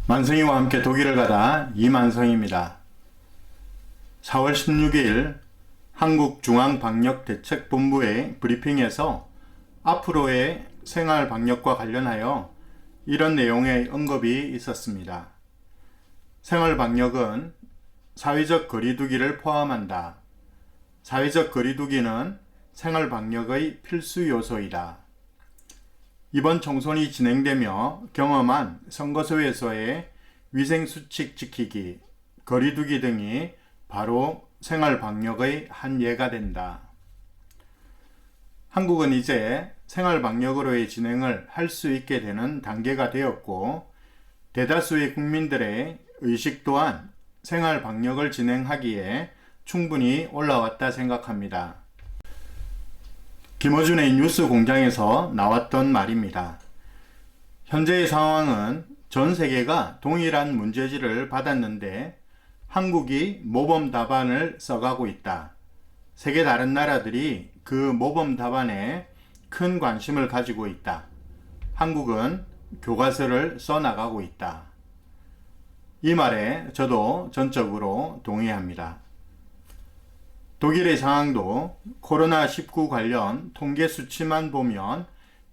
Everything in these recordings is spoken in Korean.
만성이와 함께 독일을 가다 이만성입니다. 4월 16일 한국중앙방역대책본부의 브리핑에서 앞으로의 생활방역과 관련하여 이런 내용의 언급이 있었습니다. 생활방역은 사회적 거리두기를 포함한다. 사회적 거리두기는 생활방역의 필수 요소이다. 이번 총선이 진행되며 경험한 선거소에서의 위생수칙 지키기, 거리두기 등이 바로 생활방역의 한 예가 된다. 한국은 이제 생활방역으로의 진행을 할 수 있게 되는 단계가 되었고, 대다수의 국민들의 의식 또한 생활방역을 진행하기에 충분히 올라왔다 생각합니다. 김어준의 뉴스 공장에서 나왔던 말입니다. 현재의 상황은 전 세계가 동일한 문제지를 받았는데 한국이 모범 답안을 써가고 있다. 세계 다른 나라들이 그 모범 답안에 큰 관심을 가지고 있다. 한국은 교과서를 써나가고 있다. 이 말에 저도 전적으로 동의합니다. 독일의 상황도 코로나19 관련 통계 수치만 보면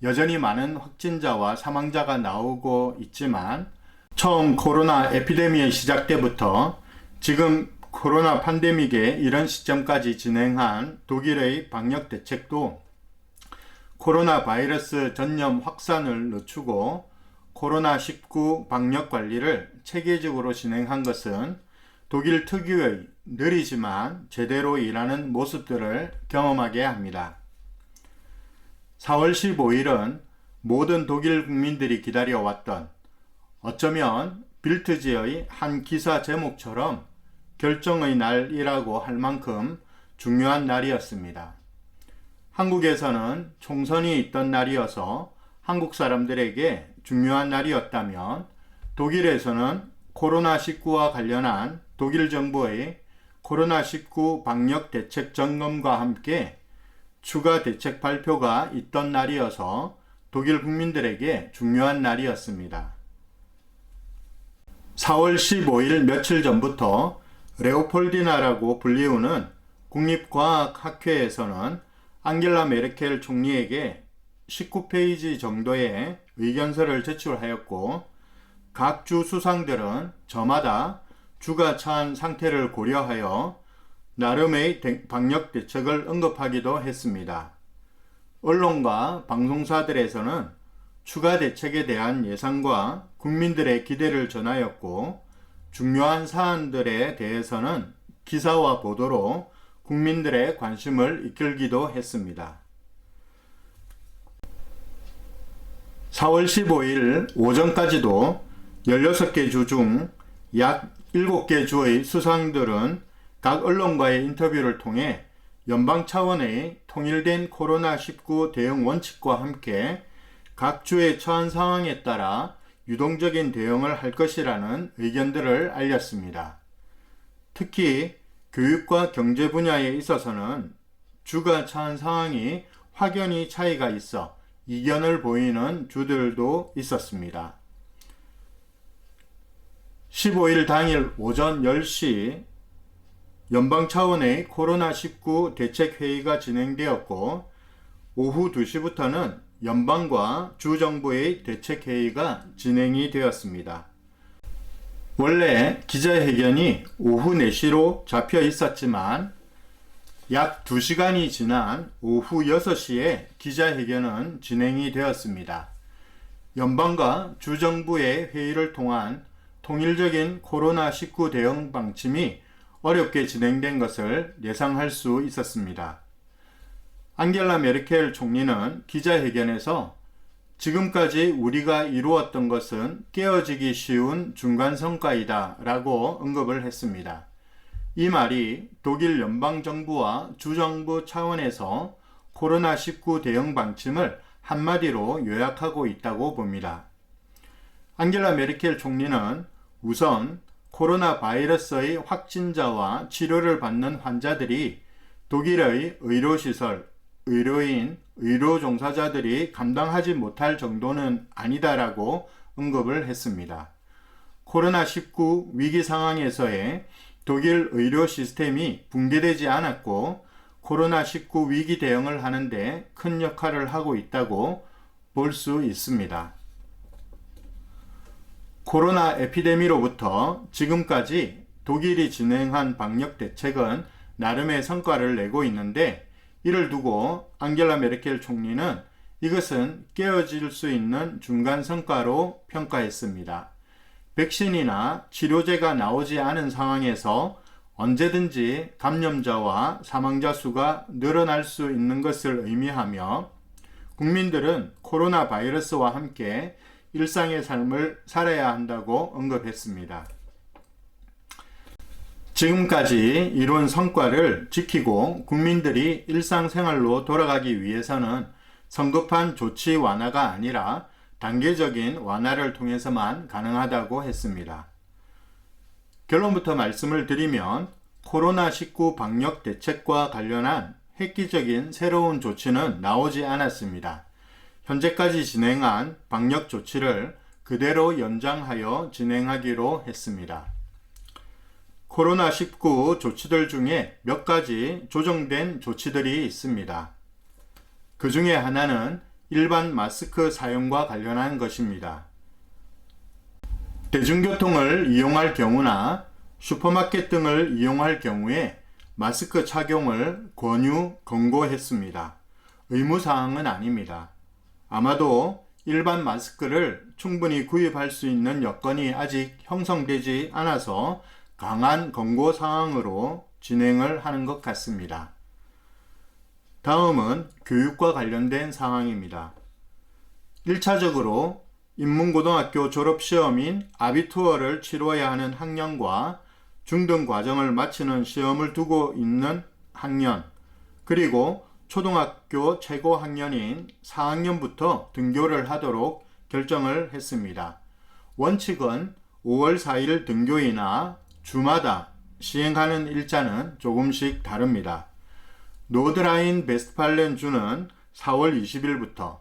여전히 많은 확진자와 사망자가 나오고 있지만, 처음 코로나 에피데미의 시작 때부터 지금 코로나 팬데믹의 이런 시점까지 진행한 독일의 방역 대책도 코로나 바이러스 전염 확산을 늦추고 코로나19 방역 관리를 체계적으로 진행한 것은 독일 특유의 느리지만 제대로 일하는 모습들을 경험하게 합니다. 4월 15일은 모든 독일 국민들이 기다려왔던, 어쩌면 빌트지의 한 기사 제목처럼 결정의 날이라고 할 만큼 중요한 날이었습니다. 한국에서는 총선이 있던 날이어서 한국 사람들에게 중요한 날이었다면, 독일에서는 코로나19와 관련한 독일 정부의 코로나19 방역 대책 점검과 함께 추가 대책 발표가 있던 날이어서 독일 국민들에게 중요한 날이었습니다. 4월 15일 며칠 전부터 레오폴디나라고 불리우는 국립과학학회에서는 앙겔라 메르켈 총리에게 19페이지 정도의 의견서를 제출하였고, 각 주 수상들은 저마다 주가 처한 상태를 고려하여 나름의 방역 대책을 언급하기도 했습니다. 언론과 방송사들에서는 추가 대책에 대한 예상과 국민들의 기대를 전하였고, 중요한 사안들에 대해서는 기사와 보도로 국민들의 관심을 이끌기도 했습니다. 4월 15일 오전까지도 16개 주 중 약 7개 주의 수상들은 각 언론과의 인터뷰를 통해 연방 차원의 통일된 코로나19 대응 원칙과 함께 각 주의 처한 상황에 따라 유동적인 대응을 할 것이라는 의견들을 알렸습니다. 특히 교육과 경제 분야에 있어서는 주가 처한 상황이 확연히 차이가 있어 이견을 보이는 주들도 있었습니다. 15일 당일 오전 10시 연방 차원의 코로나19 대책회의가 진행되었고, 오후 2시부터는 연방과 주정부의 대책회의가 진행이 되었습니다. 원래 기자회견이 오후 4시로 잡혀 있었지만 약 2시간이 지난 오후 6시에 기자회견은 진행이 되었습니다. 연방과 주정부의 회의를 통한 통일적인 코로나19 대응 방침이 어렵게 진행된 것을 예상할 수 있었습니다. 앙겔라 메르켈 총리는 기자회견에서 지금까지 우리가 이루었던 것은 깨어지기 쉬운 중간 성과이다 라고 언급을 했습니다. 이 말이 독일 연방정부와 주정부 차원에서 코로나19 대응 방침을 한마디로 요약하고 있다고 봅니다. 앙겔라 메르켈 총리는 우선 코로나 바이러스의 확진자와 치료를 받는 환자들이 독일의 의료시설, 의료인, 의료종사자들이 감당하지 못할 정도는 아니다라고 언급을 했습니다. 코로나19 위기 상황에서의 독일 의료 시스템이 붕괴되지 않았고 코로나19 위기 대응을 하는데 큰 역할을 하고 있다고 볼 수 있습니다. 코로나 에피데미로부터 지금까지 독일이 진행한 방역 대책은 나름의 성과를 내고 있는데 이를 두고 앙겔라 메르켈 총리는 이것은 깨어질 수 있는 중간 성과로 평가했습니다. 백신이나 치료제가 나오지 않은 상황에서 언제든지 감염자와 사망자 수가 늘어날 수 있는 것을 의미하며 국민들은 코로나 바이러스와 함께 일상의 삶을 살아야 한다고 언급했습니다. 지금까지 이룬 성과를 지키고 국민들이 일상생활로 돌아가기 위해서는 성급한 조치 완화가 아니라 단계적인 완화를 통해서만 가능하다고 했습니다. 결론부터 말씀을 드리면 코로나19 방역 대책과 관련한 획기적인 새로운 조치는 나오지 않았습니다. 현재까지 진행한 방역 조치를 그대로 연장하여 진행하기로 했습니다. 코로나19 조치들 중에 몇 가지 조정된 조치들이 있습니다. 그 중에 하나는 일반 마스크 사용과 관련한 것입니다. 대중교통을 이용할 경우나 슈퍼마켓 등을 이용할 경우에 마스크 착용을 권유했습니다. 의무사항은 아닙니다. 아마도 일반 마스크를 충분히 구입할 수 있는 여건이 아직 형성되지 않아서 강한 권고사항으로 진행을 하는 것 같습니다. 다음은 교육과 관련된 상황입니다. 1차적으로 인문고등학교 졸업시험인 아비투어를 치러야 하는 학년과 중등 과정을 마치는 시험을 두고 있는 학년, 그리고 초등학교 최고 학년인 4학년부터 등교를 하도록 결정을 했습니다. 원칙은 5월 4일 등교이나 주마다 시행하는 일자는 조금씩 다릅니다. 노드라인 베스트팔렌주는 4월 20일부터,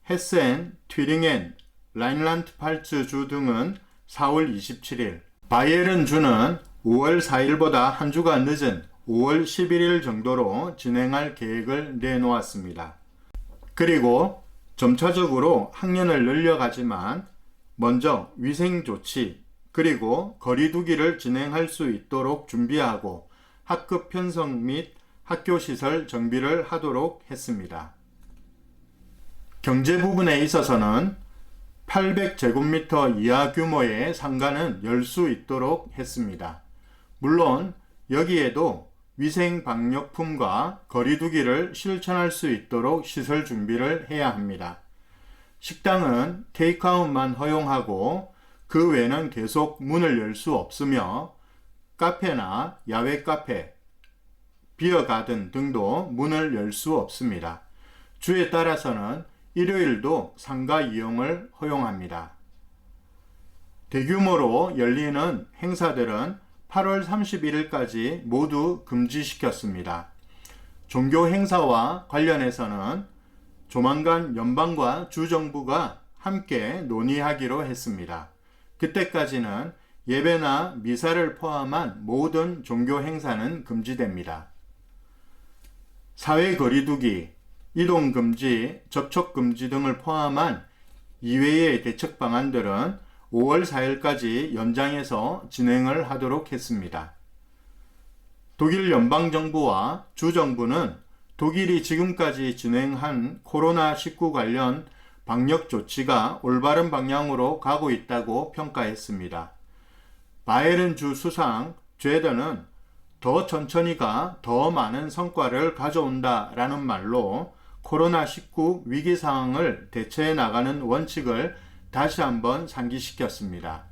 헤센, 튜링엔, 라인란트팔츠주 등은 4월 27일, 바이에른주는 5월 4일보다 한 주가 늦은 5월 11일 정도로 진행할 계획을 내놓았습니다. 그리고 점차적으로 학년을 늘려가지만 먼저 위생조치, 그리고 거리두기를 진행할 수 있도록 준비하고 학급 편성 및 학교시설 정비를 하도록 했습니다. 경제 부분에 있어서는 800제곱미터 이하 규모의 상가는 열 수 있도록 했습니다. 물론 여기에도 위생방역품과 거리두기를 실천할 수 있도록 시설 준비를 해야 합니다. 식당은 테이크아웃만 허용하고 그 외에는 계속 문을 열 수 없으며 카페나 야외 카페, 비어가든 등도 문을 열 수 없습니다. 주에 따라서는 일요일도 상가 이용을 허용합니다. 대규모로 열리는 행사들은 8월 31일까지 모두 금지시켰습니다. 종교 행사와 관련해서는 조만간 연방과 주정부가 함께 논의하기로 했습니다. 그때까지는 예배나 미사를 포함한 모든 종교 행사는 금지됩니다. 사회 거리두기, 이동 금지, 접촉 금지 등을 포함한 이외의 대책 방안들은 5월 4일까지 연장해서 진행을 하도록 했습니다. 독일 연방정부와 주정부는 독일이 지금까지 진행한 코로나19 관련 방역 조치가 올바른 방향으로 가고 있다고 평가했습니다. 바이에른 주 수상 죄더는 더 천천히가 더 많은 성과를 가져온다라는 말로 코로나19 위기 상황을 대처해 나가는 원칙을 다시 한번 상기시켰습니다.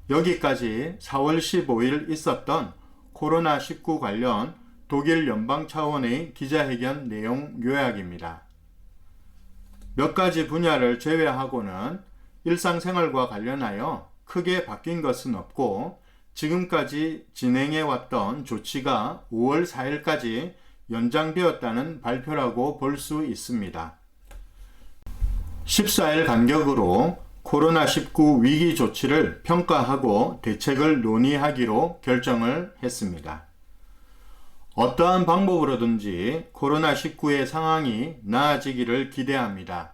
여기까지 4월 15일 있었던 코로나19 관련 독일 연방 차원의 기자회견 내용 요약입니다. 몇 가지 분야를 제외하고는 일상생활과 관련하여 크게 바뀐 것은 없고 지금까지 진행해왔던 조치가 5월 4일까지 연장되었다는 발표라고 볼 수 있습니다. 14일 간격으로 코로나19 위기 조치를 평가하고 대책을 논의하기로 결정을 했습니다. 어떠한 방법으로든지 코로나19의 상황이 나아지기를 기대합니다.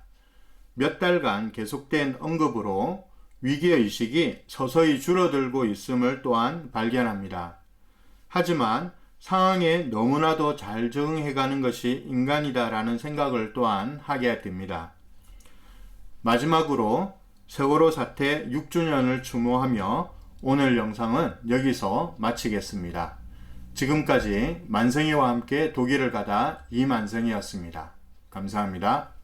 몇 달간 계속된 언급으로 위기의식이 서서히 줄어들고 있음을 또한 발견합니다. 하지만 상황에 너무나도 잘 적응해가는 것이 인간이다라는 생각을 또한 하게 됩니다. 마지막으로 세월호 사태 6주년을 추모하며 오늘 영상은 여기서 마치겠습니다. 지금까지 만성이와 함께 독일을 가다 이만성이었습니다. 감사합니다.